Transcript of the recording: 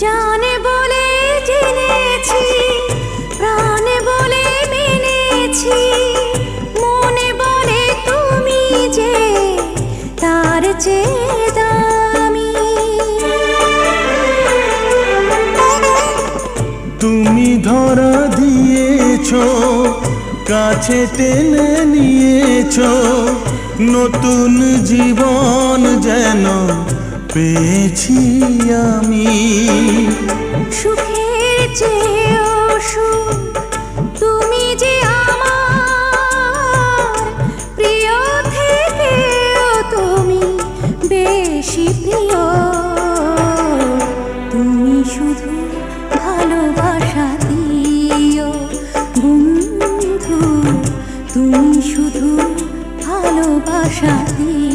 জানে বলে জেনেছি, প্রাণে বলে মেনেছি, মনে বলে তুমি যে তার চেয়ে দামি। তুমি ধরা দিয়েছো, কাছে টেনে নিয়েছো, নতুন জীবন যেন পেয়েছি আমি। সুখের চেয়েও সুখ তুমি যে আমার, প্রিয় থেকেও তুমি বেশি প্রিয়। তুমি শুধু ভালোবাসা দিও বন্ধু, তুমি শুধু ভালোবাসা